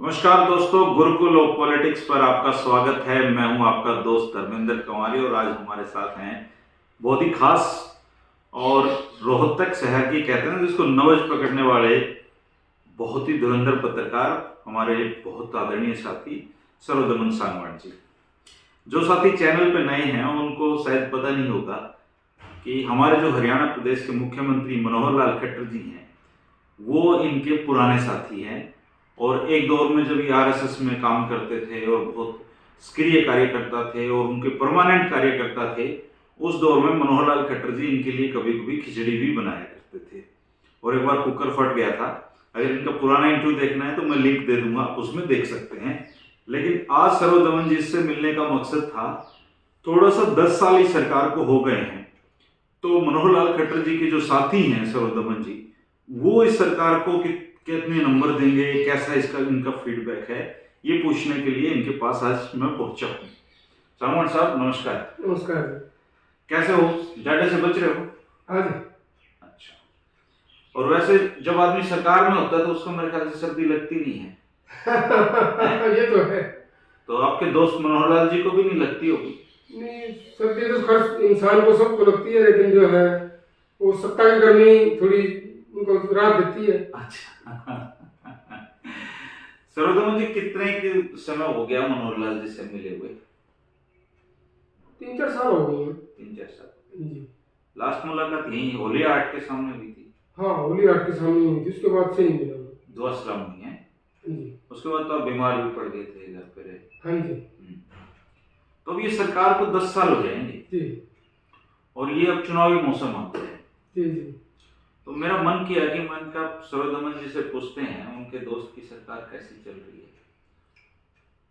नमस्कार दोस्तों, Gurukul of politics पर आपका स्वागत है। मैं हूं आपका दोस्त धर्मेंद्र कंवारी और आज हमारे साथ हैं बहुत ही खास और रोहतक शहर की कहते हैं जिसको नवज पकड़ने वाले बहुत ही धुरंधर पत्रकार, हमारे बहुत आदरणीय साथी सरोदमन सांगवान जी। जो साथी चैनल पे नए हैं उनको शायद पता नहीं होगा कि हमारे जो हरियाणा प्रदेश के मुख्यमंत्री मनोहर लाल खट्टर जी हैं वो इनके पुराने साथी हैं और एक दौर में जब ये आरएसएस में काम करते थे और बहुत सक्रिय कार्यकर्ता थे और उनके परमानेंट कार्यकर्ता थे, उस दौर में मनोहर लाल खट्टर जी इनके लिए कभी कभी खिचड़ी भी बनाया करते थे और एक बार कुकर फट गया था। अगर इनका पुराना इंटरव्यू देखना है तो मैं लिंक दे दूंगा, उसमें देख सकते हैं। लेकिन आज सरोदमन जी से मिलने का मकसद था, थोड़ा सा 10 साल इस सरकार को हो गए हैं, तो मनोहर लाल खट्टर जी के जो साथी हैं सरोदमन जी, वो इस सरकार को कितने नंबर देंगे, कैसा इसका इनका फीडबैक है, ये पूछने के लिए इनके पास आज मैं पहुंचा हूँ। सांगवान साहब नमस्कार। नमस्कार। कैसे हो? जाड़े से बच रहे हो? हाँ जी। अच्छा। और वैसे जब आदमी सरकार में होता है तो उसको मेरे ख्याल से सर्दी लगती नहीं है। ये तो है। तो आपके दोस्त मनोहर लाल जी को भी नहीं लगती होगी? नहीं, सर्दी तो खर्च इंसान को सबको लगती है, लेकिन जो है वो सत्ता की गर्मी थोड़ी उनको राहत देती है। अच्छा। सरोदमन जी, कितने के समय हो गया मनोहर लाल जी से मिले हुए? 3-4 साल हो गए हैं। 3-4 साल जी। लास्ट मुलाकात यही होली आर्ट के सामने हुई थी? हाँ, होली आर्ट के सामने हुई थी, उसके बाद से नहीं मिला। दुआ सलाम हुई है जी। उसके बाद तो आप बीमार भी पड़ गए थे, घर पे रहे। हाँ जी। तो अब ये सरकार को 10 साल हो जाएंगे जी। और ये अब चुनावी मौसम आता है। जी जी। तो मेरा मन किया कि मैं इनका सरोदमन जी से पूछते हैं उनके दोस्त की सरकार कैसी चल रही है।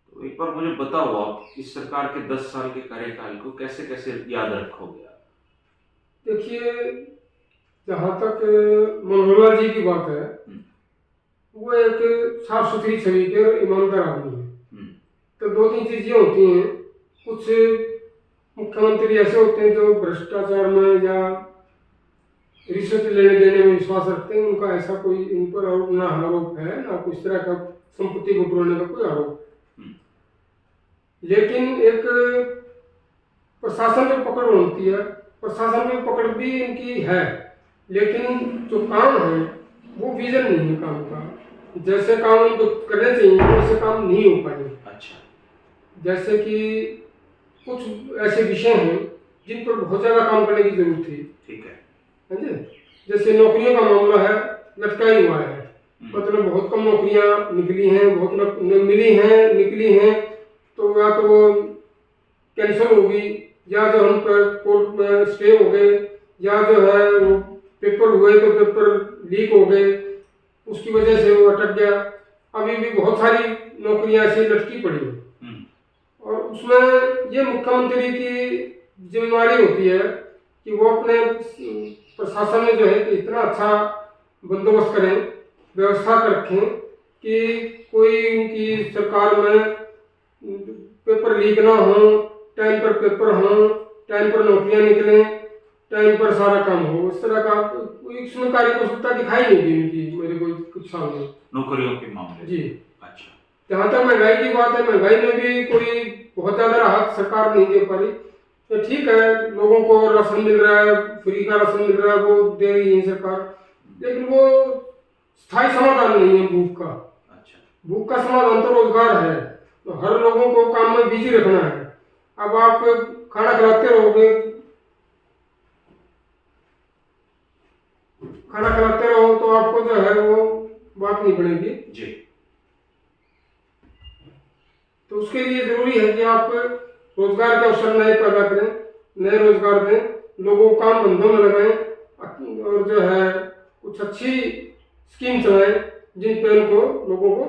तो एक बार मुझे बताओ, आप इस सरकार के 10 साल के कार्यकाल को कैसे कैसे याद रखोगे आप? देखिए, जहाँ तक मनोहर लाल जी की बात है, वो एक साफ सुथरी छवि के और ईमानदार आदमी है। तो 2-3 चीजें होती हैं। कुछ मुख्यमंत्री ऐसे होते हैं जो भ्रष्टाचार में या रिश्वत लेने देने में विश्वास रखते हैं, उनका ऐसा कोई इन पर ना आरोप है, ना कोई इस तरह का संपत्ति बटोरने का कोई आरोप। लेकिन एक प्रशासन में पकड़ होती है, प्रशासन में पकड़ भी इनकी है, लेकिन जो काम है वो विजन नहीं है काम का। जैसे काम उनको करने चाहिए वैसे काम नहीं हो पाए। अच्छा। जैसे कि कुछ ऐसे विषय हैं जिन पर बहुत ज्यादा काम करने की जरूरत थी। ठीक है। जी। जैसे नौकरियों का मामला है, लटका ही हुआ है। मतलब बहुत कम नौकरियां निकली हैं, बहुत मिली हैं, निकली हैं, तो या तो वो कैंसिल होगी या जो हम पर कोर्ट में स्टे हो गए, या जो है वो पेपर हुए तो पेपर लीक हो गए, उसकी वजह से वो अटक गया। अभी भी बहुत सारी नौकरियां ऐसी लटकी पड़ी हैं और उसमें ये मुख्यमंत्री की जिम्मेदारी होती है कि वो अपने प्रशासन में जो है कि इतना अच्छा बंदोबस्त करें, व्यवस्था कर रखें कि कोई उनकी सरकार में पेपर लीक ना हो, टाइम पर पेपर हो, टाइम पर नौकरियां निकलें, टाइम पर सारा काम हो। इस तरह का कोई इसमें कार्यकुशलता दिखाई नहीं दी उनकी मेरे को कुछ साल में नौकरियों के मामले। जी। अच्छा। जहाँ तक महंगाई की बात है, महंगाई में भी कोई बहुत ज्यादा राहत सरकार नहीं दे पा रही। तो ठीक है, लोगों को राशन मिल रहा है, फ्री का राशन मिल रहा है, वो दे रही है सरकार, लेकिन वो स्थायी समाधान नहीं है भूख का। अच्छा। भूख का समाधान तो रोजगार है, तो हर लोगों को काम में बिजी रखना है। अब आप खाना खिलाते रहोगे, खाना खिलाते रहो तो आपको जो है वो बात नहीं बनेगी जी। तो उसके लिए जरूरी है कि आप रोजगार के अवसर नए पैदा करें, नए रोजगार दें, लोगों को काम धंधों में लगाएं और जो है कुछ अच्छी स्कीम चलाएं जिन पे उनको लोगों को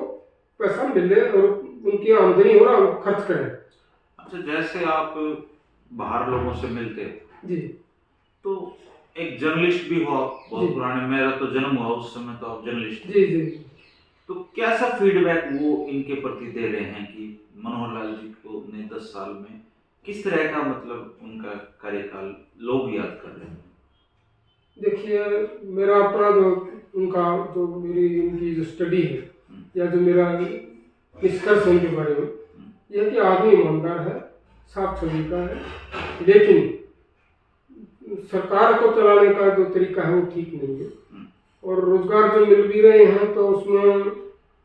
पैसा मिले और उनकी आमदनी हो और खर्च करें। अच्छा, जैसे आप बाहर लोगों से मिलते हो जी, तो एक जर्नलिस्ट भी हो आप, बहुत जी। पुराने, मेरा तो जन्म हुआ उस समय तो आप जर्नलिस्ट थे। जी जी। तो कैसा फीडबैक वो इनके प्रति दे रहे हैं कि मनोहर लाल जी को ने 10 साल में किस तरह का, मतलब उनका कार्यकाल लोग याद कर रहे हैं? देखिए, मेरा अपना जो उनका जो मेरी उनकी जो स्टडी है या जो मेरा निष्कर्ष उनके बारे में यह कि आदमी ईमानदार है, साफ छवि का है, लेकिन सरकार को चलाने का जो तरीका है वो ठीक नहीं है। और रोजगार जो मिल भी रहे हैं तो उसमें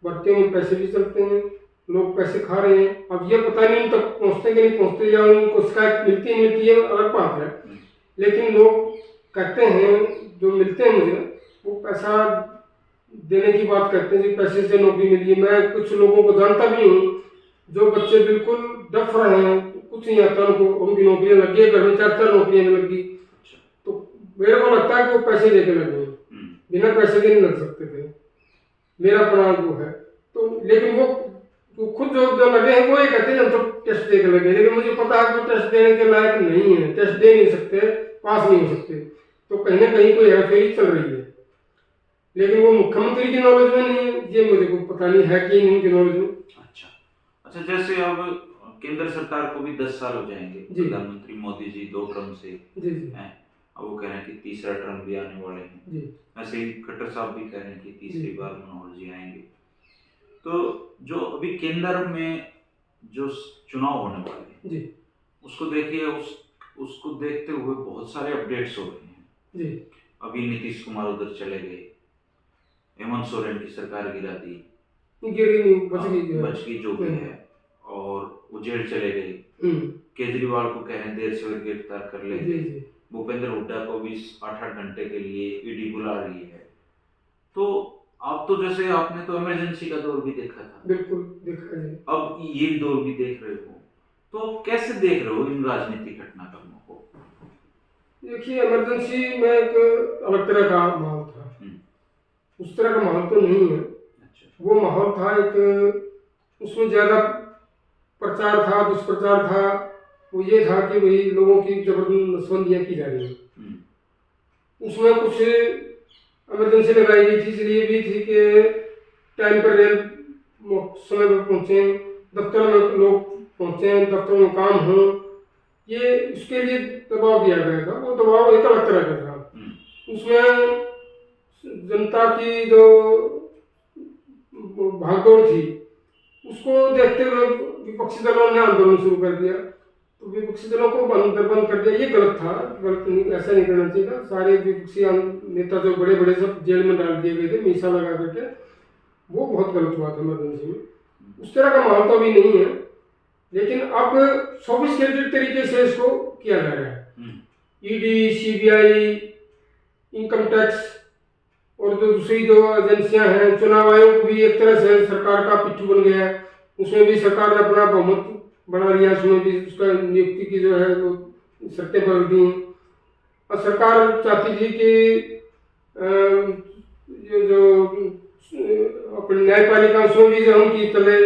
बढ़ते हुए पैसे भी चलते हैं, लोग पैसे खा रहे हैं। अब ये पता नहीं उन तक पहुँचते कि नहीं पहुँचते, या उनको शिकायत मिलती है अलग बात है, लेकिन लोग कहते हैं जो मिलते हैं मुझे वो पैसा देने की बात करते हैं कि पैसे से नौकरी मिली है। मैं कुछ लोगों को जानता भी हूँ जो बच्चे बिल्कुल डफ रहे हैं, कुछ नहीं आता उनको, उनकी नौकरियाँ लगी है, घर में 4-4 नौकरियाँ लगी। तो मेरे को लगता है कि वो पैसे दे के लगे हैं, बिना पैसे के नहीं लग सकते थे, मेरा प्रणाम वो है। तो लेकिन वो खुद जो लगे हैं वो ये कहते हैं हम तो टेस्ट दे के लगे, लेकिन मुझे पता है कि वो टेस्ट देने के लायक नहीं है, टेस्ट दे नहीं सकते, पास नहीं हो सकते। तो कहीं ना कहीं कोई हेराफेरी चल रही है, लेकिन वो मुख्यमंत्री की नॉलेज में नहीं है, ये मुझे को पता नहीं है कि नहीं उनकी नॉलेज में। अच्छा, जैसे अब केंद्र सरकार को भी 10 साल हो जाएंगे, जी। प्रधानमंत्री मोदी जी 2 टर्म से जी जी हैं, अब वो कह रहे हैं कि तीसरा टर्म भी आने वाले हैं। जी ऐसे ही खट्टर साहब भी कह रहे हैं कि तीसरी जी। बार मनोहर जी आएंगे। तो जो अभी केंद्र में जो चुनाव होने वाले हैं जी उसको देखिए, उसको देखते हुए बहुत सारे अपडेट्स हो रहे हैं। जी अभी नीतीश कुमार उधर चले गए, हेमंत सोरेन की सरकार गिरा दी, गिरी नहीं, बच गई जो है। बच गई जो भी है, और वो जेल चले गए। हम्म, केजरीवाल को कह रहे हैं देर से गिरफ्तार कर जी लेंगे। जी भूपेंद्र हुड्डा को भी 8-8 घंटे के लिए ईडी बुला रही है। तो आप तो जैसे आपने तो इमरजेंसी का दौर भी देखा था, बिल्कुल देखा जाए। अब ये दौर भी देख रहे हो, तो कैसे देख रहे हो इन राजनीतिक घटनाक्रमों को? देखिए इमरजेंसी में एक अलग तरह का माहौल था, उस तरह का माहौल तो नहीं है। अच्छा, वो माहौल था एक, उसमें ज़्यादा प्रचार था, दुष्प्रचार था। वो ये था कि भाई लोगों की जबरदस्त नसबंदियाँ की जा रही हैं। उसमें कुछ इमरजेंसी लगाई गई थी, इसलिए भी थी कि टाइम पर रेल समय पर पहुँचे, दफ्तरों में लोग पहुँचे, दफ्तरों में काम हो, ये उसके लिए दबाव दिया गया था। वो दबाव एक अलग तरह का था। उसमें जनता की जो भागदौड़ थी उसको देखते हुए विपक्षी दलों ने आंदोलन शुरू कर दिया, तो विपक्षी दलों को बंद कर दिया। ये गलत था, गलत नहीं, ऐसा नहीं करना चाहिए था। सारे विपक्षी नेता जो बड़े बड़े सब जेल में डाल दिए गए थे मीसा लगा करके, वो बहुत गलत हुआ था इमरजेंसी में। उस तरह का माहौल तो अभी नहीं है, लेकिन अब सोफिस्टिकेटेड तरीके से इसको किया जा रहा है। ईडी, सीबीआई, इनकम टैक्स और जो दूसरी जो एजेंसियां हैं, चुनाव आयोग भी एक तरह से सरकार का पिट्ठू बन गया है। उसमें भी सरकार ने अपना बहुमत बना लिया, उसमें भी उसका नियुक्ति की जो है वो शर्तें बदल दी। और सरकार चाहती थी कि ये जो अपने न्यायपालिका उसमें भी जो उनकी चले,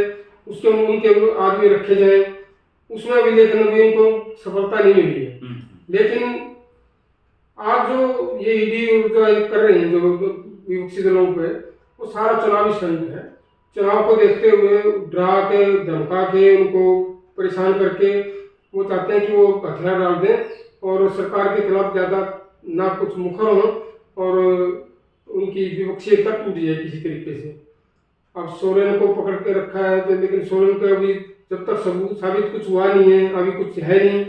उसके उनके आदमी रखे जाए, उसमें भी लेकिन अभी उनको सफलता नहीं मिली है। लेकिन आज जो ये ईडी जो कर रहे हैं जो विपक्षी दलों पे, वो सारा चुनावी षड्यंत्र है। चुनाव को देखते हुए डरा के, धमका के, उनको परेशान करके वो चाहते हैं कि वो हथियार डाल दें और सरकार के खिलाफ ज़्यादा ना कुछ मुखर हों और उनकी विपक्षी एकता टूट जाए किसी तरीके से। अब सोरेन को पकड़ के रखा है, तो लेकिन सोरेन को अभी जब तक सबूत साबित कुछ हुआ नहीं है, अभी कुछ है नहीं,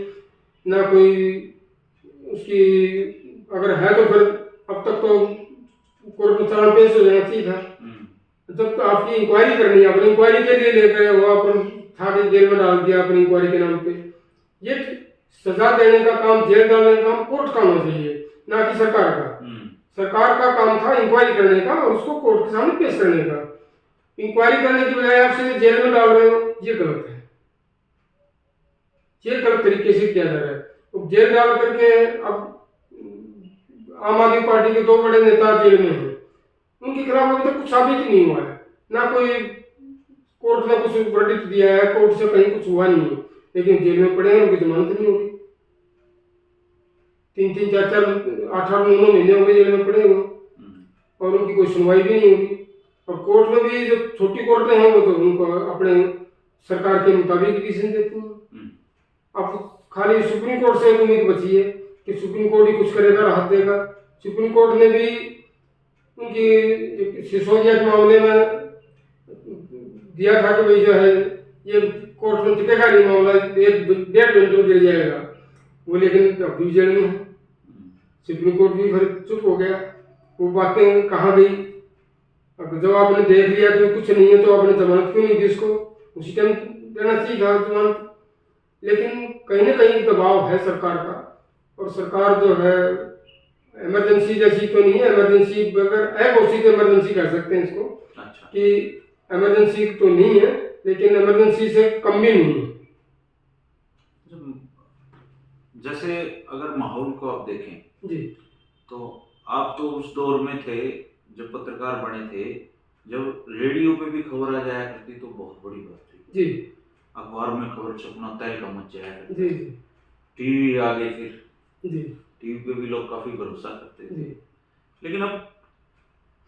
ना कोई उसकी, अगर है तो फिर अब तक तो कोर्ट में चालान पेश हो जाना चाहिए था। जब तो आपकी इंक्वायरी करनी है, अपनी इंक्वायरी के लिए ले गए हो, अपन था के जेल में डाल दिया अपनी इंक्वायरी के नाम पे। ये सजा देने का काम, जेल डालने का काम कोर्ट का होना चाहिए, ना कि सरकार का। सरकार का काम था इंक्वायरी करने का और उसको कोर्ट के सामने पेश करने का। इंक्वायरी करने की बजाय आप सीधे जेल में डाल रहे हो, ये गलत है, ये गलत तरीके से किया जा रहा है। तो जेल डाल करके अब आम आदमी पार्टी के 2 बड़े नेता जेल में हैं, उनके खिलाफ अभी तक कुछ साबित नहीं हुआ है, ना कोई कोर्ट ने कुछ वर्डिक्ट दिया है, कोर्ट से कहीं कुछ हुआ नहीं है, लेकिन जेल में पड़े हैं, उनकी जमानत नहीं होगी। 3-3, 4-4, 8-8, 9 महीने हो गए जेल में पड़े हुए और उनकी कोई सुनवाई भी नहीं होगी। और कोर्ट में भी जो छोटी कोर्टें हैं वो तो उनको अपने सरकार के मुताबिक डिसीजन देती हैं। अब खाली सुप्रीम कोर्ट से उम्मीद बची है कि सुप्रीम कोर्ट ही कुछ करेगा, राहत देगा। सुप्रीम कोर्ट ने भी उनकी सिसोदिया के मामले में दिया था कि भाई जो है ये कोर्ट में टिकेगा नहीं मामला, 1.5 घंटे में गिर जाएगा वो, लेकिन अभी जेल में है। सुप्रीम कोर्ट भी फिर चुप हो गया, वो बातें कहाँ गई। अब जब आपने देख लिया कि कुछ नहीं है तो आपने जमानत क्यों नहीं दी उसको, उसी टाइम देना चाहिए था जमानत। लेकिन कहीं ना कहीं दबाव है सरकार का, और सरकार जो है इमरजेंसी जैसी तो नहीं है, इमरजेंसी अगर अघोषित इमरजेंसी कह सकते हैं इसको। अच्छा। कि इमरजेंसी तो नहीं है लेकिन इमरजेंसी से कम भी नहीं है। जैसे अगर माहौल को आप देखें जी तो आप तो उस दौर में थे जब पत्रकार बने थे, जब रेडियो पे भी खबर आ जाया करती तो बहुत बड़ी बात थी जी अखबार में खबर छपना तहलका मच जाया करता। जी टीवी आ गई, फिर जी टीवी पे भी लोग काफी भरोसा करते थे। जी लेकिन अब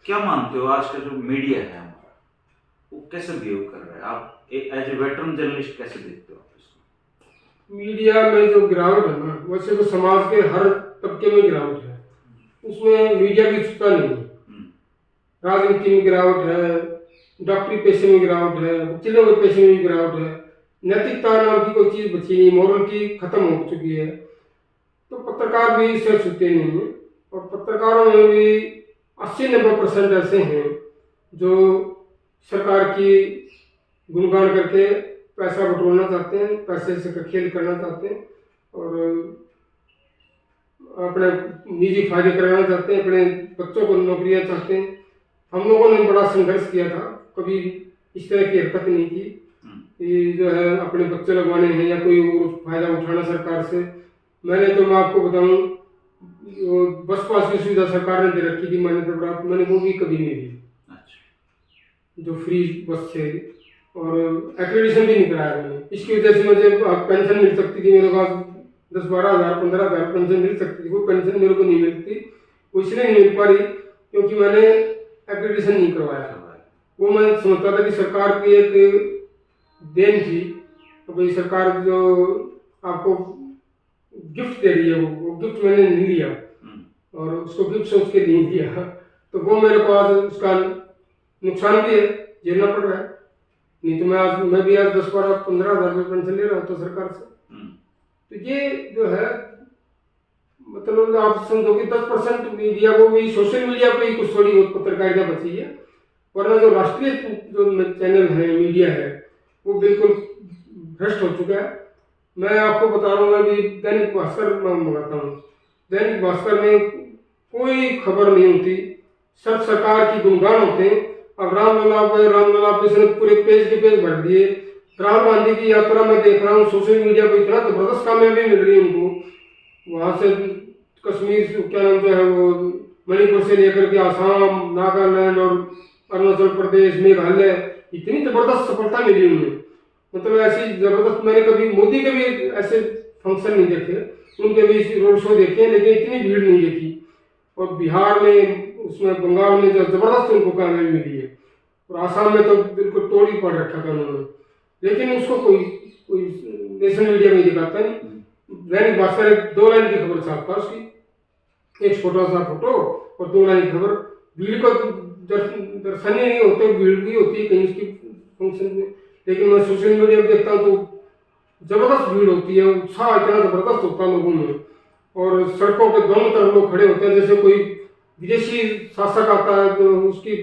क्या मानते हो, आज का जो मीडिया है हमारा वो कैसे बिहेव कर रहा है? आप एज ए वेटरन जर्नलिस्ट कैसे देखते हो आप इसको? मीडिया में जो गिरावट है ना, वैसे तो समाज के हर तबके में गिरावट है, उसमें मीडिया की छूता नहीं है। राजनीति में गिरावट है, डॉक्टरी पेशे में गिरावट है, वकीलों के पेशे में भी गिरावट है, नैतिकता नाम की कोई चीज़ बची नहीं, मोरलिटी खत्म हो चुकी है। तो पत्रकार भी इससे छूते नहीं है, और पत्रकारों में भी 80-90% ऐसे हैं जो सरकार की गुणगान करके पैसा बटोरना चाहते हैं, पैसे से खेल करना चाहते हैं, और अपने निजी फायदे कराना चाहते हैं, अपने बच्चों को नौकरियां चाहते हैं। हम लोगों ने बड़ा संघर्ष किया था, कभी इस तरह की हरकत नहीं की कि जो है अपने बच्चे लगवाने हैं या कोई और फायदा उठाना सरकार से। मैंने तो, मैं आपको बताऊं, बस पास की सुविधा सरकार ने दे रखी थी, मैंने वो भी कभी नहीं दी। अच्छा। जो फ्री बस थे, और एक्रेडिशन भी नहीं कराया मैंने। इसकी वजह से मुझे पेंशन मिल सकती थी, मेरे पास 10-12 हज़ार 15 हज़ार पेंशन मिल सकती थी, वो पेंशन मेरे को नहीं मिलती। वो इसलिए नहीं मिल पा रही क्योंकि मैंने एक्रेडिशन नहीं करवाया। वो मैं समझता था कि सरकार की एक देन थी, तो भाई सरकार जो आपको गिफ्ट दे रही है, वो गिफ्ट मैंने नहीं लिया, और उसको गिफ्ट सोच के नहीं दिया, तो वो मेरे पास उसका नुकसान भी है, झेलना पड़ रहा है। नहीं तो मैं भी आज 10-12-15 हज़ार रुपये पेंशन ले रहा हूँ तो सरकार से। तो ये जो है, मतलब आप समझो कि 10% मीडिया, वो भी सोशल मीडिया पे ही कुछ थोड़ी बहुत पत्रकारिता बची है, वरना जो राष्ट्रीय जो चैनल है, मीडिया है, वो बिल्कुल भ्रष्ट हो चुका है। मैं आपको बता रहा हूँ, मैं भी दैनिक भास्कर मंगाता हूँ, दैनिक भास्कर में कोई खबर नहीं होती, सब सरकार की गुणगान होते हैं। अब रामलला पे पूरे पेज के पेज भर दिए। राहुल गांधी की यात्रा में देख रहा हूँ सोशल मीडिया पे इतना जबरदस्त कामयाबी मिल रही है उनको, वहाँ से कश्मीर, क्या नाम जो है वो, मणिपुर से लेकर के आसाम, नागालैंड और अरुणाचल प्रदेश, मेघालय, इतनी जबरदस्त सफलता मिली उन्हें। मतलब ऐसी जबरदस्त मैंने कभी मोदी के भी ऐसे फंक्शन नहीं देखे, उनके भी रोड शो देखे, लेकिन इतनी भीड़ नहीं देखी। और बिहार में, उसमें बंगाल में जो जबरदस्त उनको कामयाबी मिली है, और आसाम में तो बिल्कुल तोड़ ही पड़ रखा था उन्होंने, लेकिन उसको कोई नेशनल मीडिया में दिखाता नहीं। दैनिक भास्कर 2 लाइन की खबर छापता उसकी, एक छोटा सा फोटो और 2 लाइन की खबर। भीड़ को दर्शन ही नहीं होते, भीड़ भी होती है कहीं उसकी फंक्शन में, लेकिन मैं सोशल मीडिया पर देखता हूँ तो जबरदस्त भीड़ होती है, उत्साह इतना जबरदस्त होता है लोगों में, और सड़कों के दोनों तरफ लोग खड़े होते हैं, जैसे कोई विदेशी शासक आता है तो उसकी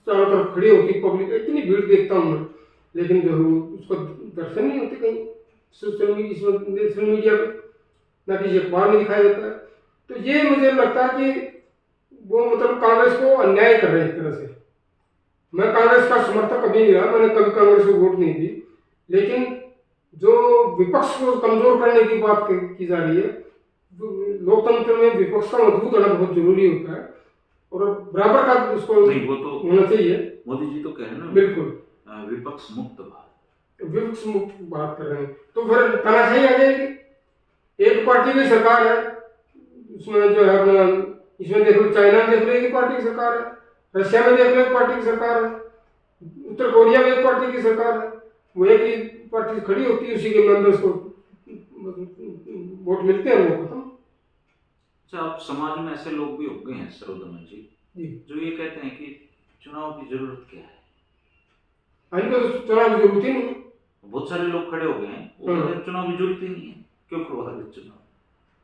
चारों तरफ खड़ी होती पब्लिक, इतनी भीड़ देखता हूँ मैं, लेकिन जो उसको दर्शन नहीं होते कहीं सोशल मीडिया पे, ना किसी अखबार में दिखाया जाता है। तो ये मुझे लगता है कि वो मतलब कांग्रेस को अन्याय कर रहे हैं एक तरह से। मैं कांग्रेस का समर्थक कभी नहीं रहा, मैंने कभी कांग्रेस को वोट नहीं दी, लेकिन जो विपक्ष को कमजोर करने की बात की जा रही है, लोकतंत्र में विपक्ष का मजबूत होना बहुत जरूरी होता है, और बराबर का उसको नहीं, वो तो होना चाहिए। मोदी जी तो कह रहे हैं ना, बिल्कुल विपक्ष मुक्त भारत, विपक्ष मुक्त बात कर रहे हैं, तो फिर तानाशाही आ जाएगी। एक पार्टी की सरकार है, उसमें जो है अपना, इसमें देख लो चाइना में देख लो एक पार्टी की सरकार है, रशिया में देख लो एक पार्टी की सरकार है, उत्तर कोरिया में एक पार्टी की सरकार है, वो एक ही पार्टी खड़ी होती है, उसी के मेंबर्स को वोट मिलते हैं, वो खत्म। अच्छा, अब समाज में ऐसे लोग भी हो गए हैं सरोदमन जी, जी जो ये कहते हैं कि चुनाव की जरूरत क्या है? इनको तो चुनाव की जरूरत ही नहीं। बहुत सारे लोग खड़े हो गए हैं, वो कहते हैं चुनाव की जरूरत ही नहीं है, क्यों करवा रहे चुनाव?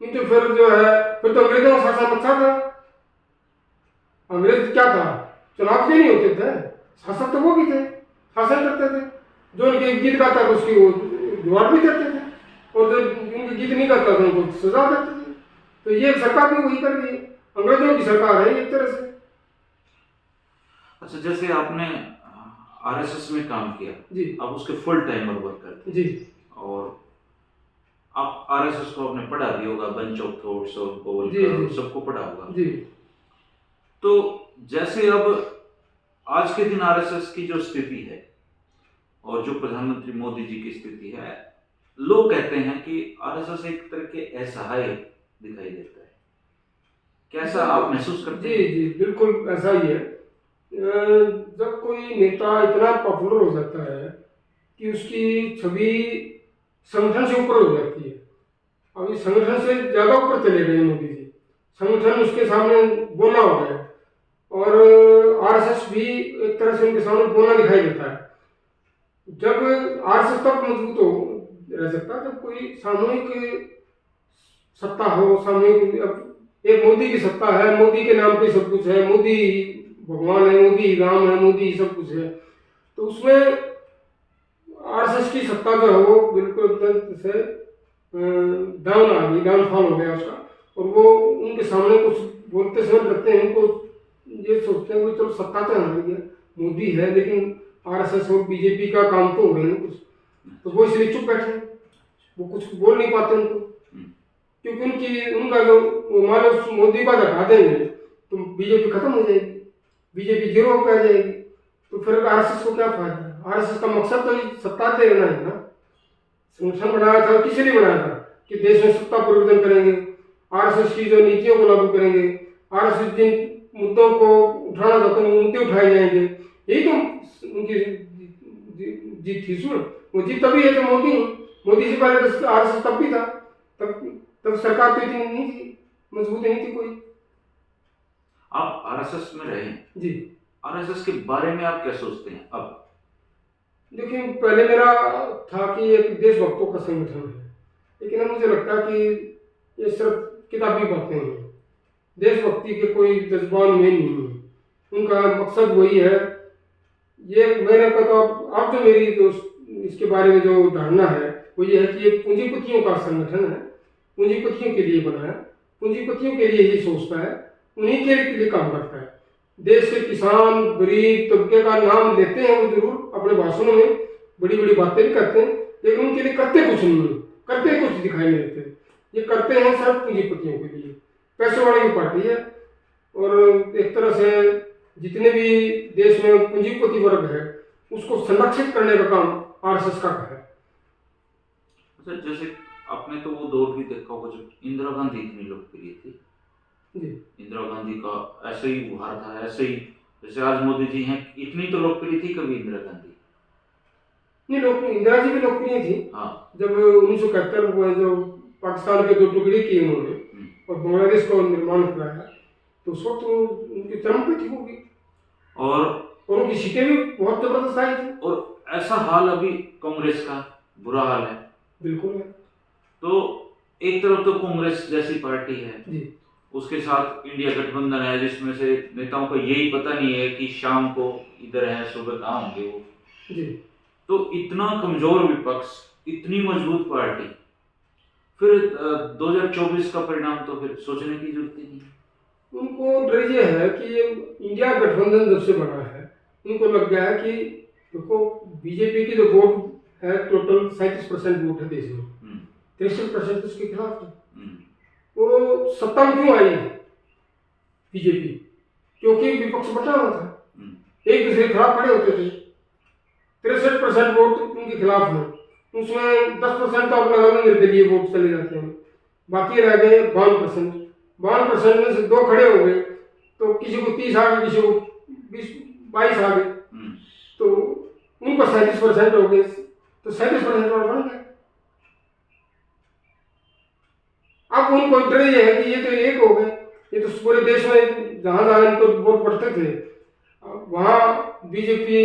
नहीं तो फिर जो है, फिर तो अंग्रेजों का शासन अच्छा था। अंग्रेज क्या था, चुनाव के नहीं होते थे, शासक तो वो भी थे, शासन करते थे। जो उनके गीत गाता था उसकी वो रिवॉर्ड भी देते थे, और जो उनके गीत नहीं गाता था उनको सजा देते थे। तो ये सरकार भी वही कर रही है, अंग्रेजों की सरकार है एक तरह से। अच्छा, जैसे आपने आरएसएस में काम किया जी आप उसके फुल टाइमर वर्कर थे, जी और आप आरएसएस को आपने पढ़ा भी होगा, बंच ऑफ थॉट्स और जी जी सबको पढ़ा होगा। जी तो जैसे अब आज के दिन आरएसएस की जो स्थिति है और जो प्रधानमंत्री मोदी जी की स्थिति है, लोग कहते हैं कि आरएसएस एक तरह के असहाय दिखाई देता है। कैसा आप महसूस करते हैं? जी जी बिल्कुल ऐसा ही है। जब कोई नेता इतना पॉपुलर हो जाता है कि उसकी छवि संगठन से ऊपर हो जाती है। अब इस संगठन से ज्यादा ऊपर चले गए मोदी जी, संगठन उसके सामने बोना हो गया, और आरएसएस भी एक तरह से उनके सामने बोना दिखाई देता है। जब आरएसएस तब मजबूत हो रह सकता जब कोई सामूहिक सत्ता हो, सामूहिक। अब एक मोदी की सत्ता है, मोदी के नाम पे सब कुछ है, मोदी भगवान है, मोदी राम है, मोदी सब कुछ है, तो उसमें आरएसएस की सत्ता जो है वो बिल्कुल एकदम से डाउन आ गई, डाउनफॉल हो गया उसका। और वो उनके सामने कुछ बोलते समय डरते हैं, उनको ये सोचते हैं कि चलो सत्ता तो हमारी है, मोदी है, लेकिन आरएसएस और बीजेपी का काम तो हो गया ना कुछ, तो वो इसलिए चुप बैठे, वो कुछ बोल नहीं पाते उनको, क्योंकि उनका जो मान लो मोदी को हटा देंगे तो बीजेपी खत्म हो जाएगी, बीजेपी जीरो पे आ जाएगी। तो फिर आरएसएस को क्या फायदा? आरएसएस का मकसद तो सत्ता देना है ना। संगठन बनाया था, किसी ने बनाया था कि देश में सत्ता परिवर्तन करेंगे, आरएसएस की जो नीतियों को लागू करेंगे, आरएसएस जिन मुद्दों को उठाना चाहते हैं वो मुद्दे उठाए जाएंगे। यही तो उनकी जीत थी। सुन, वो जीत तभी है तो मोदी से पहले तो आरएसएस तब भी था, तब सरकार तो इतनी नहीं थी, मजबूत नहीं थी कोई। आप आरएसएस में रहे जी, आरएसएस के बारे में आप क्या सोचते हैं अब? देखिए पहले मेरा था कि एक देशभक्तों का संगठन है, लेकिन अब मुझे लगता है कि ये सिर्फ किताबी बातें हैं, देशभक्ति के कोई जज्बान में नहीं है, उनका मकसद वही है। ये मैंने कहा तो आप जो मेरी जो इसके बारे में जो धारणा है वो ये है कि ये पूंजीपतियों का संगठन है, पूंजीपतियों के लिए बना है, पूंजीपतियों के लिए ही सोचता है, उन्हीं के लिए काम करता है। देश के किसान गरीब तबके का नाम लेते हैं वो जरूर अपने भाषणों में, बड़ी बड़ी बातें भी करते हैं, लेकिन उनके लिए करते कुछ नहीं है, करते कुछ दिखाई नहीं देते। ये करते हैं सिर्फ पूंजीपतियों के लिए, पैसे वाले की पार्टी है। और एक तरह से जितने भी देश में पूंजीपति वर्ग है उसको संरक्षित करने का काम आरएसएस का है। अच्छा, जैसे आपने तो वो दौर भी देखा होगा जब इंदिरा गांधी इतनी लोकप्रिय थी। जी, इंदिरा गांधी का ऐसे ही उभार था, ऐसे ही जैसे आज मोदी जी हैं, इतनी तो लोकप्रिय थी कभी इंदिरा गांधी? नहीं, लोग इंदिरा जी भी लोकप्रिय थी। हाँ, जब 1971 में जो पाकिस्तान के दो टुकड़े किए उन्होंने और बांग्लादेश को निर्माण कराया, तो उस वक्त उनकी चरम पे थी वो भी, और उनकी सीटें भी बहुत जबरदस्त आई थी। और ऐसा हाल अभी कांग्रेस का बुरा हाल है। बिल्कुल है तो एक तरफ तो कांग्रेस जैसी पार्टी है, जी, उसके साथ इंडिया गठबंधन है जिसमें से नेताओं को यही पता नहीं है कि शाम को इधर है, सुबह कहाँ होंगे वो। जी। तो इतना कमजोर विपक्ष, इतनी मजबूत पार्टी, फिर 2024 का परिणाम तो फिर सोचने की जरूरत ही नहीं। उनको डर ये है कि ये इंडिया गठबंधन जब से बना है उनको लग गया है कि देखो बीजेपी की जो वोट है टोटल 37% वोट है देश में, 63% उसके खिलाफ है। वो सत्ता में क्यों आई बीजेपी? क्योंकि विपक्ष बटा हुआ था, एक दूसरे के खिलाफ खड़े होते थे। 63% वोट उनके खिलाफ है, उसमें 10% तो अपना निर्दलीय वोट चले जाते हैं, बाकी रह गए 52%। 52% में से दो खड़े हो गए, तो किसी को 30 आ गए, किसी को 22 आ गए, तो उनको 37% हो गए, तो 37% और बन गए। अब उनको डर ये है कि ये तो एक हो गए, ये तो पूरे देश में जहां जहां इनको वोट पड़ते थे, वहाँ बीजेपी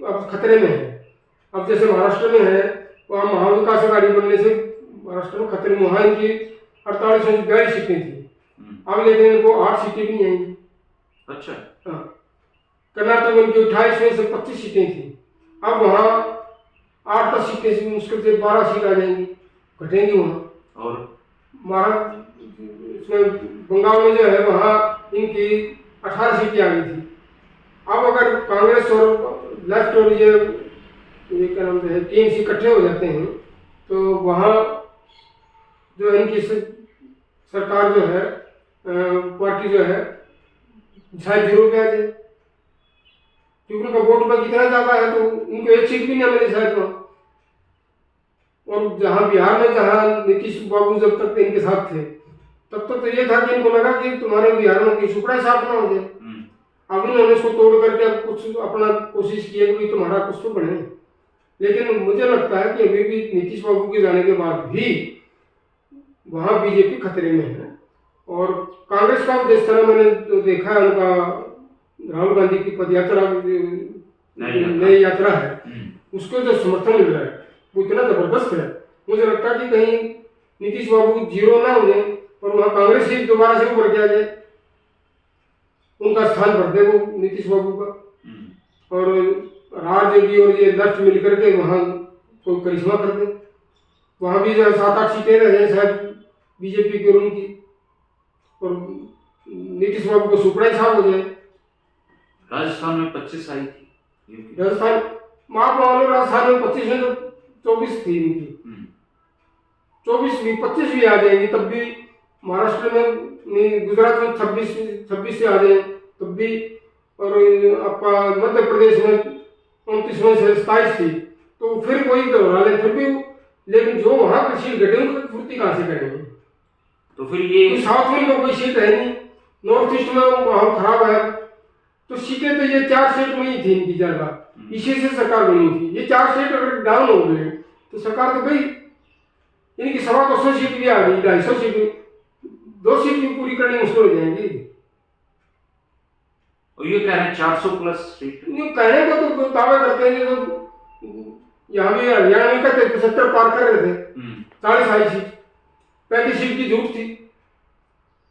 अब खतरे में है। अब जैसे महाराष्ट्र में है, वहाँ महाविकास अघाड़ी बनने से महाराष्ट्र में खतरे में, वहाँ इनकी 48 में 42 सीटें थी, अब लेकिन इनको 8 सीटें भी नहीं आएंगी। अच्छा। हाँ, कर्नाटक में इनकी 28 में से 25 सीटें थी, अब वहाँ 8-10 सीटें से मुश्किल से 12 सीट आ जाएंगी, घटेंगी वहाँ। और महाराष्ट्र इसमें बंगाल में जो है वहाँ इनकी 18 सीटें आ गई थी। अब अगर कांग्रेस और लेफ्ट और ये क्या नाम है टीएमसी इकट्ठे हो जाते हैं तो वहाँ जो है इनकी सरकार जो है पार्टी जो है शायद 0 पे आ जाए, क्योंकि उनका वोट बैंक इतना ज़्यादा है तो उनको एक सीट भी नहीं मिले शायद वहाँ। और जहाँ बिहार में जहाँ नीतीश बाबू जब तक इनके साथ थे तब तक तो ये था कि इनको लगा कि तुम्हारे बिहार में कहीं सुपड़ा साफ ना हो जाए। अब इन्होंने इसको तोड़ करके अब कुछ अपना कोशिश की है कि तुम्हारा कुछ तो बने, लेकिन मुझे लगता है कि अभी भी नीतीश बाबू के जाने के बाद भी वहाँ बीजेपी खतरे में है। और कांग्रेस का जिस तरह मैंने जो देखा है उनका राहुल गांधी की पदयात्रा नई यात्रा है, उसको जो समर्थन मिल रहा है वो इतना जबरदस्त है, मुझे लगता है कि कहीं नीतीश बाबू 0 ना हो जाए और वहाँ कांग्रेस ही दोबारा से उभर के आ जाए, उनका स्थान भर दे वो नीतीश बाबू का, और आरजेडी और ये लेफ्ट मिलकर के वहाँ कोई करिश्मा कर दे, वहाँ भी जो है 7-8 सीटें रह जाए शायद बीजेपी की और उनकी, और नीतीश बाबू को सुपड़ा ही साफ हो जाए। राजस्थान में 25 आई थी, राजस्थान माफ मान लो, राजस्थान में 25 में तो 24 थी इनकी, 24 भी 25 भी आ जाएंगी तब भी, महाराष्ट्र में गुजरात में 26 से आ जाए तब भी, और आपका मध्य प्रदेश में 29 में से 27 थी तो फिर वही दोहरा ले फिर भी, लेकिन जो वहाँ पर सीट घटे उनकी पूर्ति कहाँ से करेंगे? तो फिर ये तो साउथ में इनको कोई सीट है नहीं, नॉर्थ ईस्ट में माहौल खराब है, तो सीटें तो ये 4 सीट में ही थी इनकी ज्यादा, इसी से सरकार बनी थी। ये 4 सीट अगर डाउन हो गए तो सरकार तो गई, इनकी 250 सीट भी आ गई, 250 सीट 2 सीट भी पूरी करनी मुश्किल हो जाएंगी। और ये कह रहे हैं 400 प्लस सीट, कहने को तो दावा करते हैं, तो यहाँ भी हरियाणा में कहते 75 पार कर रहे थे, 40 आई सीट, 35 सीट की झूठ थी।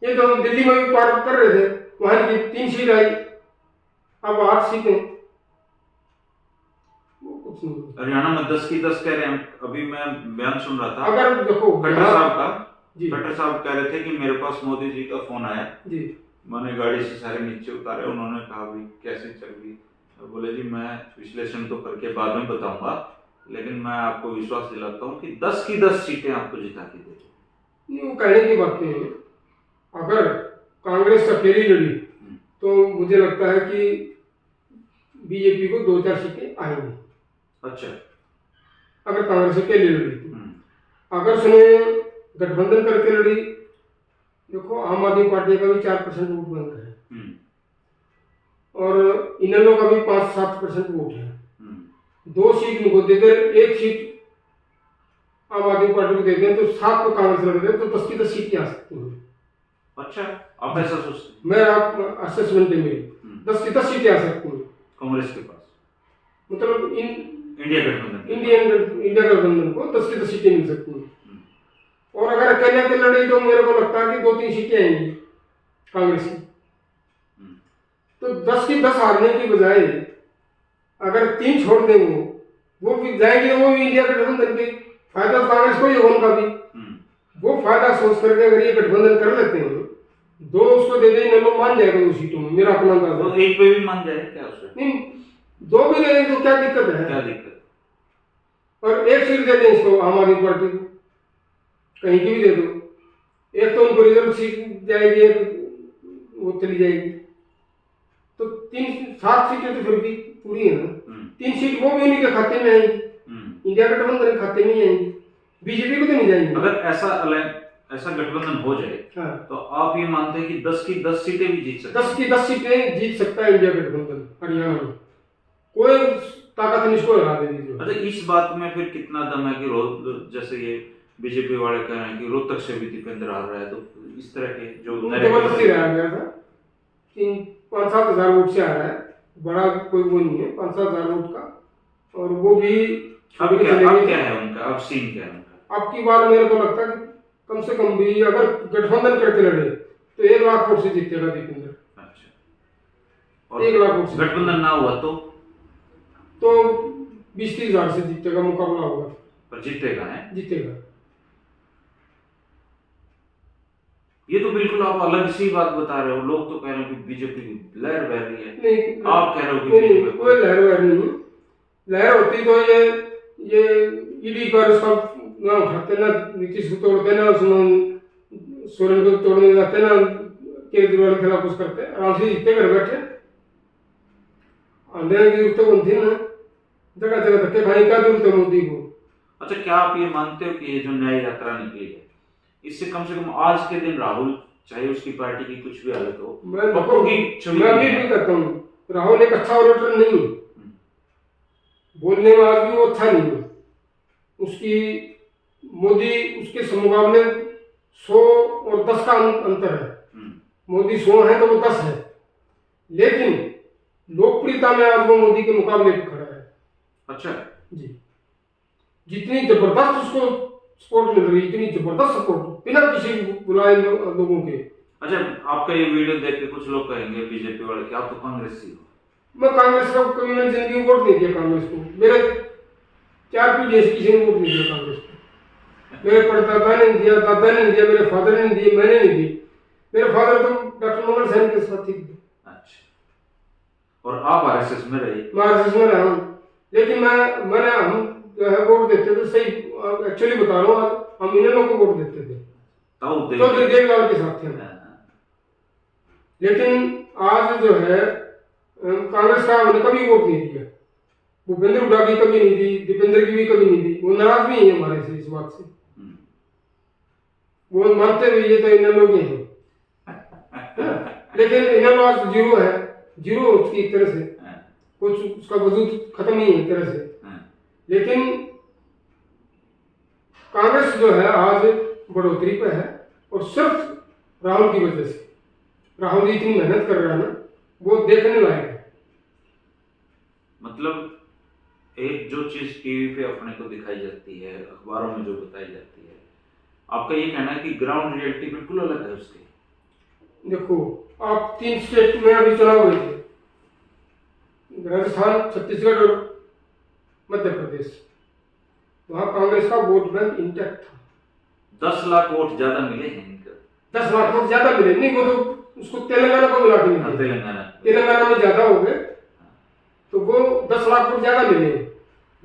ये तो दिल्ली में भी पार कर रहे थे, वहां की 3 सीट आई, अब 8 सीटें। हरियाणा में 10 की 10 कह रहे हैं। अभी मैं बयान सुन रहा था, अगर देखो खट्टर साहब का, खट्टर खट्टर साहब कह रहे थे कि मेरे पास मोदी जी का फोन आया जी, मैंने गाड़ी से सारे नीचे उतारे, उन्होंने कहा भाई कैसे चल रही, बोले जी मैं विश्लेषण तो करके बाद में बताऊंगा, लेकिन मैं आपको विश्वास दिलाता हूँ कि 10 की 10 सीटें आपको जिता के दे। नहीं, वो कहने की बातें हैं। अगर कांग्रेस अकेली लड़ी तो मुझे लगता है कि बीजेपी को 2-4 सीटें आएंगी। अच्छा, अगर कांग्रेस अकेली लड़ी, अगर उसने गठबंधन करके लड़ी, देखो आम आदमी पार्टी का भी 4% वोट बैंक है, और इनेलो का भी 5-7% वोट है, 2 सीट इनको दे दे, 1 सीट आम आदमी पार्टी को दे दें तो 7 को कांग्रेस लग दे तो 10 की 10 सीटें आ सकती हैं। अच्छा, आप ऐसा सोचते हैं? मैं आप असेसमेंट है मेरी, 10 की 10 सीटें आ सकती हैं कांग्रेस के पास, मतलब इंडिया गठबंधन इंडिया गठबंधन को 10 की 10 सीटें मिल सकती हैं। और अगर अकेले के लड़ी तो मेरे को लगता है कि 2-3 सीटें आएंगी कांग्रेस की, तो 10 की 10 हारने की बजाय अगर 3 छोड़ दें वो भी जाएंगे, वो भी इंडिया गठबंधन के फायदा तो कांग्रेस को ही होगा उनका भी, वो फायदा सोच करके अगर ये गठबंधन कर लेते हैं, 2 उसको दे दें, लोग मान जाएगा उस सीटों में, मेरा अपना अंदाजा। तो एक पे भी मान जाए क्या उससे? नहीं, 2 भी दे दें तो क्या दिक्कत है? क्या दिक्कत? और 1 सीट दे दें इसको आम आदमी पार्टी को, कहीं की भी दे दो, एक तो उनको रिजर्व सीट जाएगी, एक वो चली जाएगी, तो 7 सीटें तो फिर भी पूरी है ना। 3 सीट वो भी उन्हीं के खाते में आएंगी, इंडिया गठबंधन के खाते में ही आएंगी, बीजेपी को तो नहीं जाएंगी। अगर ऐसा गठबंधन हो जाए, तो आप ये मानते हैं कि 10 की 10 सीटें भी जीत सकते हैं? 10 की 10 सीटें जीत सकता है इंडिया गठबंधन हरियाणा में, कोई ताकत नहीं इसको हरा देगी। अच्छा, इस बात में फिर कितना दम है कि जैसे ये बीजेपी वाले कह रहे हैं कि रोहतक से भी दीपेंद्र हार रहा है, तो इस तरह के जो जबरदस्ती रहा गया था, 3-5-7 हजार वोट से आ रहा है, बड़ा कोई वो नहीं है, 5-7 हज़ार वोट का। और वो भी अब छोड़ के क्या चले अब गए। क्या है उनका, अब सीन क्या है उनका? अब की बार मेरे को लगता है कि कम से कम भी अगर गठबंधन करके लड़े तो 1 लाख वोट से जीतेगा दीपेंद्र। अच्छा, और 1 लाख वोट से गठबंधन ना हुआ तो 20-30 हज़ार से जीतेगा, मुकाबला होगा, पर जीतेगा है? जीतेगा। ये तो बिल्कुल आप अलग सी बात बता रहे हो। लोग तो कह रहे हो कि बीजेपी की लहर बह रही है, नहीं, आप कह रहे हो कि नहीं, बीजेपी कोई लहर वहर नहीं है। लहर होती तो ये ईडी पर सब ना उठाते, ना नीतीश को तोड़ते, ना उसमें सोरेन को तोड़ने जाते, ना केजरीवाल के खिलाफ कुछ करते, आराम से जीतते घर बैठे। अंधेरे की जरूरत तो बनती ना, जगह जगह धक्के खाने का जरूरत है मोदी को। अच्छा, क्या आप ये मानते हो कि ये जो न्याय यात्रा निकली है, इससे कम से कम आज के दिन राहुल, चाहे उसकी पार्टी की कुछ भी हालत हो, मैं पप्पू की छवि मैं नहीं भी है? कहता हूँ राहुल एक अच्छा ऑरेटर नहीं है, बोलने में आज भी वो अच्छा नहीं है। उसकी मोदी उसके मुकाबले 100 और 10 का अंतर है। मोदी 100 है तो वो 10 है, लेकिन लोकप्रियता में आज वो मोदी के मुकाबले पे खड़ा है। अच्छा जी, जितनी जबरदस्त उसको सपोर्ट मिल रही है, इतनी जबरदस्त सपोर्ट बिना किसी बुलाए लोगों के। अच्छा, आपका ये वीडियो देख के कुछ लोग कहेंगे बीजेपी वाले कि आप तो कांग्रेसी हो। मैं कांग्रेस का कभी मैंने जिंदगी में वोट नहीं दिया कांग्रेस को। मेरे 4 पीढ़ी से किसी ने वोट नहीं दिया कांग्रेस को। मेरे परदादा ने नहीं दिया, दादा ने नहीं दिया, मेरे फादर ने नहीं दिया, मैंने नहीं दी। मेरे फादर तो डॉक्टर मंगल सैन के साथी थे। अच्छा, और आप आरएसएस में रहे? मैं आरएसएस में रहा हूँ, लेकिन मैंने हम जो है वोट देते थे, सही एक्चुअली बता रहा हूँ, आज हम इन्हें लोग को वोट देते थे तो देवलाल के साथ थे। लेकिन आज जो है कांग्रेस का हमने कभी वोट नहीं दिया। भूपेंद्र हुड्डा की कभी नहीं दी, दीपेंद्र की भी कभी नहीं दी। वो नाराज भी है हमारे से इस बात से। वो मानते भी ये तो इन लोग ही हैं, लेकिन इन लोग आज जीरो है, जीरो उसकी एक तरह से, कुछ उसका वजूद खत्म ही है एक तरह से। लेकिन कांग्रेस जो है आज बढ़ोतरी पे है, और सिर्फ राहुल की वजह से। राहुल जी इतनी मेहनत कर रहा है ना, वो देखने लायक है। मतलब एक जो चीज टीवी पे अपने को दिखाई जाती है, अखबारों में जो बताई जाती है, आपका ये कहना है कि ग्राउंड रियलिटी बिल्कुल अलग है उसकी? देखो, आप 3 स्टेट में अभी चुनाव हुए थे, राजस्थान, छत्तीसगढ़ और मध्य प्रदेश। वहां कांग्रेस का वोट बैंक इंटैक्ट था। 10 लाख वोट ज्यादा मिले हैं इनको। 10 लाख वोट ज्यादा मिले नहीं, वो तो उसको तेलंगाना को मिला के मिले। तेलंगाना में ज्यादा हो गए तो वो 10 लाख वोट ज्यादा मिले।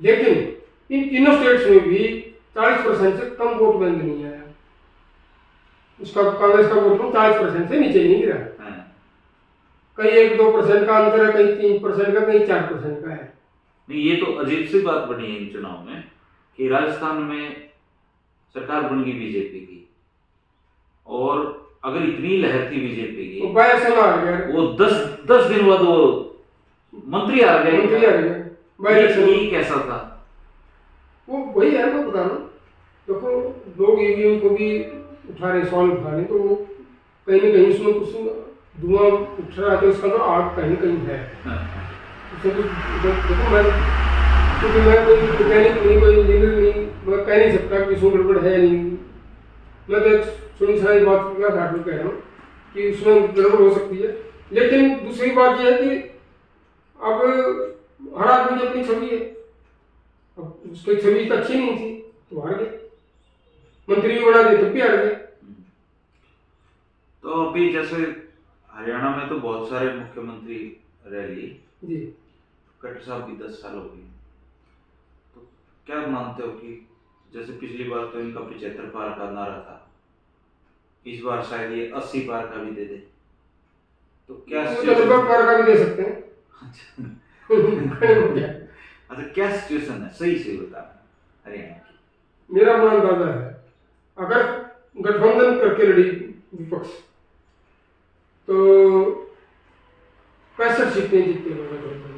लेकिन इन तीनों स्टेट्स में भी 40% से कम वोट बैंक नहीं आया। उसका कांग्रेस का वोट बैंक 40% से नीचे नहीं गिरा। कहीं 1-2% का अंतर है, कहीं 3% का, कहीं 4% का है। नहीं, ये तो अजीब सी बात बनी है इन चुनाव में कि राजस्थान में सरकार बन गई बीजेपी की, और अगर इतनी लहर थी बीजेपी की, वो बायसन हार गया, वो 10 दिन बाद वो मंत्री आ गए। मंत्री आ गया। ये कैसा था? वो वही है, मैं बता रहा हूँ। देखो, लोग ईवीएम को भी उठा रहे, सवाल उठा रहे, तो वो कहीं ना कहीं उसमें कुछ धुआं उठ रहा है, तो उसका तो आग कहीं ना कहीं है। देखो, क्योंकि मैं कोई वैज्ञानिक नहीं, कोई इंजीनियर नहीं, मैं कह नहीं सकता कि इसमें गड़बड़ है नहीं। मैं तो एक सुनी सुनाई बात का घाट कह रहा हूँ कि उसमें गड़बड़ हो सकती है। लेकिन दूसरी बात यह है कि अब हर आदमी की अपनी छवि है। अब उसकी छवि तो अच्छी नहीं थी तो हार गए, मंत्री भी बना दिए तब भी हार गए। तो अभी जैसे हरियाणा में तो बहुत सारे मुख्यमंत्री रह लिए जी, खट्टर साहब भी 10 साल हो गए, तो क्या मानते हो कि जैसे पिछली बार तो इनका 75 पार का नारा था, इस बार शायद ये 80 पार का भी दे दे, तो क्या 70 पार का भी दे सकते हैं। अच्छा, क्या सिचुएशन है, सही से बता हरियाणा की? मेरा मन अंदाजा है, अगर गठबंधन करके लड़ी विपक्ष तो 65 सीटें जीतेगा गठबंधन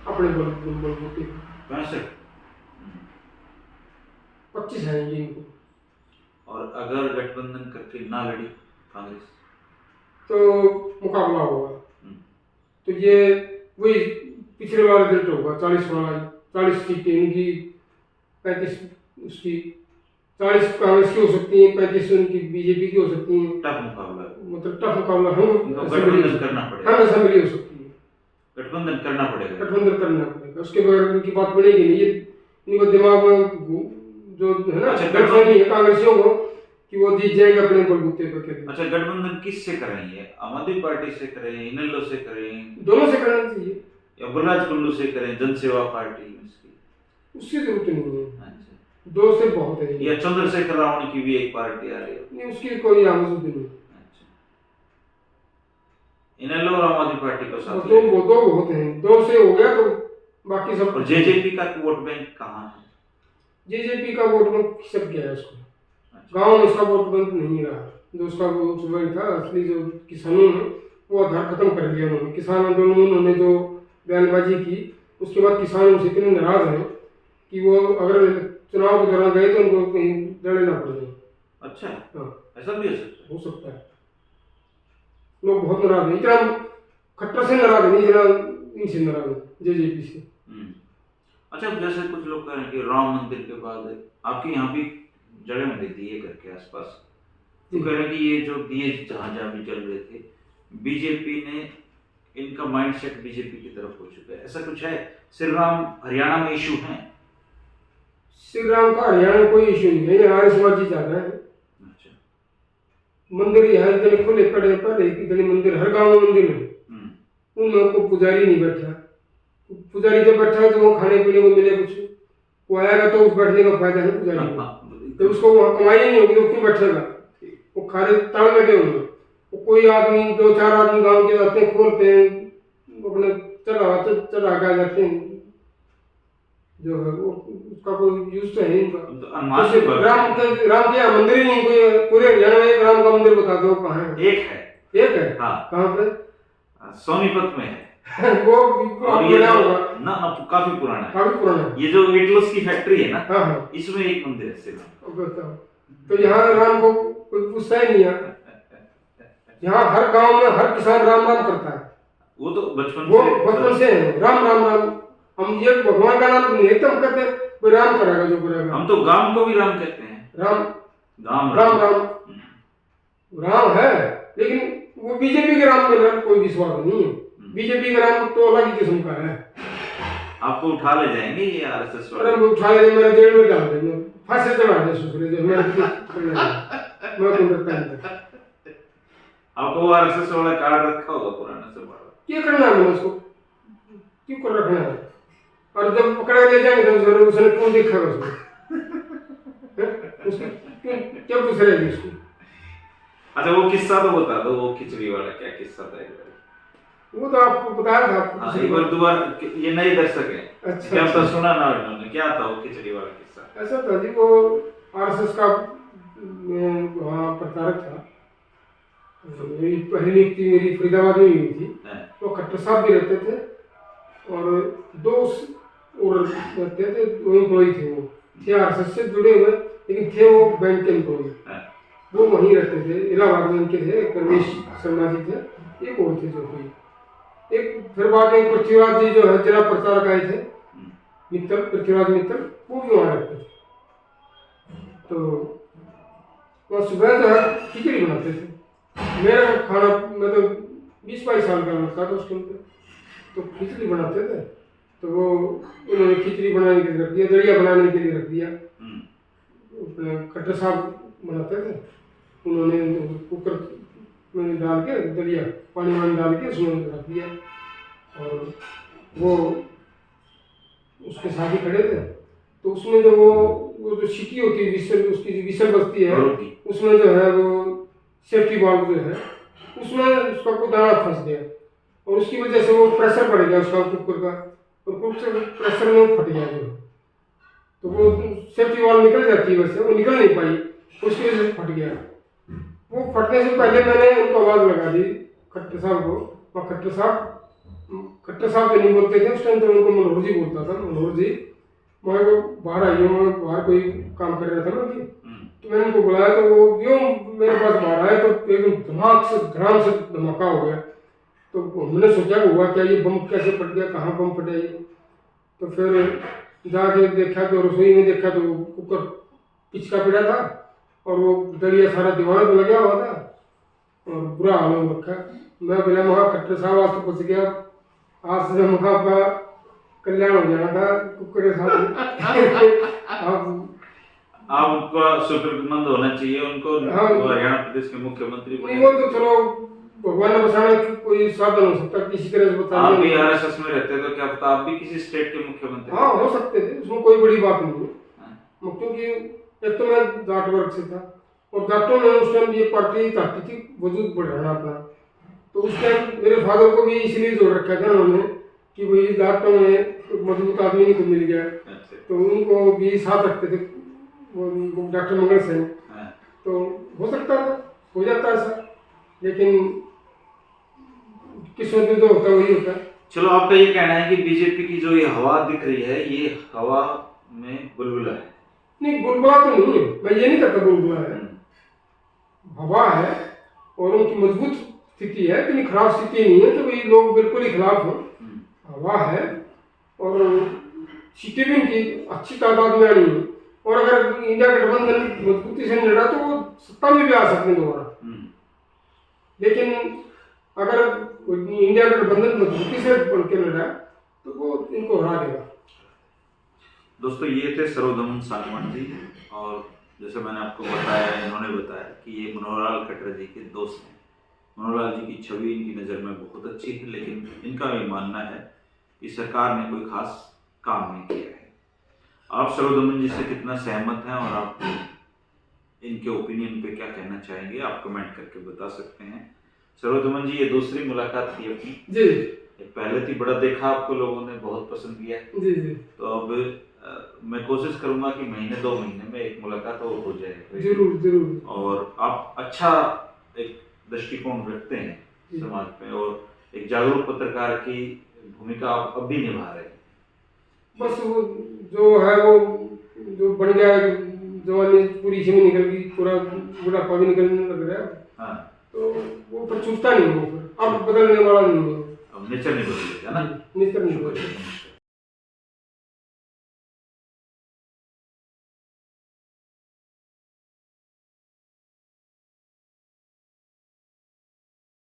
अपने बलबूते। 65? 25 है ये इनको। और अगर गठबंधन करके ना लड़ी कांग्रेस तो मुकाबला होगा। तो ये वही पिछले वाला रिजल्ट होगा। 40 सीटें इनकी, 35 उसकी, 40 कांग्रेस की हो सकती हैं, 35 उनकी बीजेपी की हो सकती हैं। टफ मुकाबला है। मतलब टफ मुकाबला हम गठबंधन करना पड़ेगा। हम असेंबली हो सकती है, गठबंधन करना पड़ेगा। गठबंधन करना पड़ेगा, उसके बगैर उनकी बात बनेगी नहीं। ये इनको दिमाग में जो है ना गठबंधन है कांग्रेसियों को कि वो जीत जाएगा अपने बलबूते पर के। अच्छा, गठबंधन किससे करेंगे? आम आदमी पार्टी से करें, इनेलो से करें, दोनों से करना चाहिए, या बलराज कुल्लू से करें, जन सेवा पार्टी उसकी जरूरत नहीं है। अच्छा, दो से बहुत है। या चंद्रशेखर रावण की भी एक पार्टी आ रही है। नहीं, उसकी कोई आमद नहीं। अच्छा, इनेलो और आम आदमी पार्टी को साथ दो बहुत हैं, दो से हो गया तो बाकी सब। और जेजेपी का वोट बैंक कहाँ है? जेजेपी का वोट बैंक खिसक गया है उसको। गांव में उसका वोट बैंक नहीं रहा। जो उसका वोट बैंक था असली, जो किसानों ने वो आधार खत्म कर दिया उन्होंने। किसान आंदोलन उन्होंने जो बयानबाजी की, उसके बाद किसान उनसे इतने नाराज हैं कि वो अगर चुनाव के दौरान गए तो उनको कहीं लड़े ना पड़ जाए। अच्छा, हाँ, ऐसा भी हो सकता है। लोग बहुत नाराज हैं, इतना खट्टर से नाराज नहीं जितना इनसे नाराज है, जेजेपी से। अच्छा, जैसे कुछ लोग कह रहे हैं कि राम मंदिर के बाद आपके यहाँ भी जड़े होंगे दिए घर के आसपास, तो कह रहे हैं कि ये जो दिए जहाँ जहाँ भी जल रहे थे, बीजेपी ने इनका माइंडसेट बीजेपी की तरफ हो चुका है, ऐसा कुछ है? श्री राम हरियाणा में इशू है? श्री राम का हरियाणा में कोई इशू नहीं है, हमारे समाजी ज्यादा है। अच्छा, मंदिर यहाँ इतने खुले पड़े, पहले इतने मंदिर, हर गांव में मंदिर है, उनमें को पुजारी नहीं बैठा। पुजारी जब बैठा है तो वो खाने पीने को मिले कुछ, वो आएगा तो उस बैठने का फायदा है पुजारी को। तो उसको वहाँ कमाई नहीं होगी तो क्यों बैठेगा? वो खाने ताड़ लगे होंगे। वो कोई आदमी, 2-4 आदमी गांव के जाते हैं, खोलते हैं अपने, चला के आ जाते हैं, जो है वो उसका कोई यूज तो है नहीं उनका। राम के यहाँ मंदिर ही नहीं कोई, पूरे हरियाणा में एक राम का मंदिर बता दो कहाँ है? एक है। हाँ, कहाँ पे? सोनीपत में है। वो और ये ना काफी पुराना है। ये जो वेटलॉस की फैक्ट्री है ना, हाँ, इसमें एक मंदिर है सिर्फ। तो यहाँ राम को कोई पूछता ही नहीं है। यहाँ हर गांव में हर किसान राम राम करता है। वो तो बचपन से है, राम राम राम। हम ये भगवान का नाम नहीं तो हम कहते कोई राम करेगा जो करेगा। हम तो गांव को भी राम कहते हैं। राम राम है, लेकिन वो बीजेपी के राम में कोई विश्वास नहीं है। बीजेपी का नाम तो अलग ही किस्म का है। आपको उठा ले जाएंगे ये आरएसएस वाले। अरे उठा ले, मेरे जेल में डाल देंगे, फांसी चढ़ा दे ससुरे दे, मैं तो डरता नहीं। आपको वो आरएसएस वाला कार्ड रखा होगा पुराना से बड़ा। क्या करना है उसको, क्यों कर रखना है? और जब पकड़े ले जाएंगे तो उसने क्यों देखा उसको क्या पूछ रहे उसको? अच्छा, वो किस्सा तो बता दो, वो खिचड़ी वाला क्या किस्सा था? वो तो आपको बताया था। हाँ, एक बार दोबारा, ये नए दर्शक है। अच्छा, क्या तो सुना ना उन्होंने, क्या था वो खिचड़ी वाला किस्सा? ऐसा था जी, वो आरएसएस का वहाँ प्रचारक था। मेरी पहली नियुक्ति मेरी फरीदाबाद में हुई थी। तो खट्टर साहब भी रहते थे और 2 और रहते थे, वो एम्प्लॉई थे। वो थे आरएसएस से जुड़े हुए, लेकिन थे वो बैंक के एम्प्लॉई। वो वहीं रहते थे, इलाहाबाद में उनके थे, रमेश शर्मा जी थे, एक और थे जो कोई एक। फिर बाद में पृथ्वीराज जी जो है जिला प्रचारक आए थे, मित्तल, पृथ्वीराज मित्तल, वो भी वहाँ रहते थे। तो वह सुबह जो है खिचड़ी बनाते थे। मेरा खाना, मैं तो 20-22 साल का लड़का था उस टाइम पे, तो खिचड़ी बनाते थे। तो वो उन्होंने खिचड़ी बनाने के लिए रख दिया, दलिया बनाने के लिए रख दिया। खट्टर साहब बनाते थे, उन्होंने कुकर में डाल के दलिया पानी वानी डाल के उसमें रख दिया। और वो उसके साथ ही खड़े थे। तो उसमें जो वो जो सीटी होती है, विसल, उसकी विसल बजती है, उसमें जो है वो सेफ्टी वाल्व जो है, उसमें उसका कोई दाना फंस गया और उसकी वजह से वो प्रेशर बढ़ गया उसका कुकर का, और कुकर प्रेशर में वो फट गया जो। तो वो सेफ्टी वाल्व निकल जाती है, वैसे वो निकल नहीं पाई, उसकी वजह से फट गया। वो फटने से पहले मैंने उनको आवाज़ लगा दी खट्टर साहब को। और खट्टर साहब तो नहीं बोलते थे उस टाइम, तो उनको मनोहर जी बोलता था। मनोहर जी, मैं को बाहर आई हूँ, मैं बाहर कोई काम कर रहा था ना जी। तो मैंने उनको बुलाया, तो वो यूँ मेरे पास बाहर आए तो एकदम धमाक से धड़ाम से धमाका हो गया। तो हमने सोचा कि हुआ क्या, ये बम कैसे फट गया, कहाँ बम फटा ये। तो फिर जाके देखा तो रसोई में देखा तो कुकर पिचका पड़ा था और वो दलिया सारा दीवार पे लगा हुआ था और बुरा हाल हो रखा। मैं बोला महा खट्टर साहब आज तो बच गया, आज से महा आपका कल्याण हो जाना था कुकर के साथ। आप उनका शुक्रमंद होना चाहिए उनको। हाँ। वो हरियाणा प्रदेश के मुख्यमंत्री नहीं बने। वो तो चलो भगवान ने बचाने का कोई साधन हो सकता, किसी तरह से बता आप भी आरएसएस में रहते तो क्या पता आप भी किसी स्टेट के मुख्यमंत्री। हाँ हो सकते थे, उसमें कोई बड़ी बात नहीं है। हाँ। क्योंकि एक तो मैं जाट वर्ग से था और जाटों में उस टाइम ये पार्टी चाहती थी वजूद बढ़ाना अपना। तो उस टाइम मेरे फादर को भी इसलिए जोड़ रखा था उन्होंने कि भाई जाटों में मजबूत आदमी को मिल गया। अच्छा। तो उनको भी साथ रखते थे वो डॉक्टर मंगल सिंह। हाँ। तो हो सकता था, हो जाता ऐसा, लेकिन किस्मत में जो होता है वही होता है। चलो आपका ये कहना है कि बीजेपी की जो ये हवा दिख रही है ये हवा में बुलबुला है। नहीं बुलबुला तो नहीं है, मैं ये नहीं कहता बुलबुला है, हवा है और उनकी मजबूत स्थिति है, इतनी खराब स्थिति नहीं है कि भाई लोग बिल्कुल ही खिलाफ हों। हवा है और सीटें भी इनकी अच्छी तादाद में आनी है और अगर इंडिया गठबंधन मजबूती से लड़ा तो वो सत्ता में भी आ सकते हैं दोबारा। लेकिन अगर इंडिया गठबंधन मजबूती से बनकर लड़ा तो वो इनको हरा देगा। दोस्तों ये थे सर्वदमन सांगवान जी और जैसे मैंने आपको बताया, इन्होंने बताया कि ये मनोहर लाल खट्टर जी के दोस्त हैं। मनोहर लाल जी की छवि इनकी नज़र में बहुत अच्छी है, लेकिन इनका ये मानना है कि सरकार ने कोई खास काम नहीं किया है। आप सर्वदमन जी से कितना सहमत हैं और आप इनके ओपिनियन पे क्या कहना चाहेंगे, आप कमेंट करके बता सकते हैं। सर्वदमन जी ये दूसरी मुलाकात थी अपनी जी। पहले थी बड़ा देखा आपको लोगों ने बहुत पसंद किया जी जी। तो अब मैं कोशिश करूंगा कि महीने 2 महीने में एक मुलाकात और हो जाए। जरूर जरूर। और आप अच्छा एक दृष्टिकोण रखते हैं समाज में और एक जागरूक पत्रकार की भूमिका आप अब भी निभा रहे हैं। बस वो जो है वो जो बन गया, जवानी पूरी इसी में निकल गई, पूरा बुढ़ापा भी निकलने लग रहा है। हाँ। तो वो पर छूटता नहीं है, अब बदलने वाला नहीं है। अब नेचर नहीं बदलेगा ना। नेचर नहीं बदलेगा।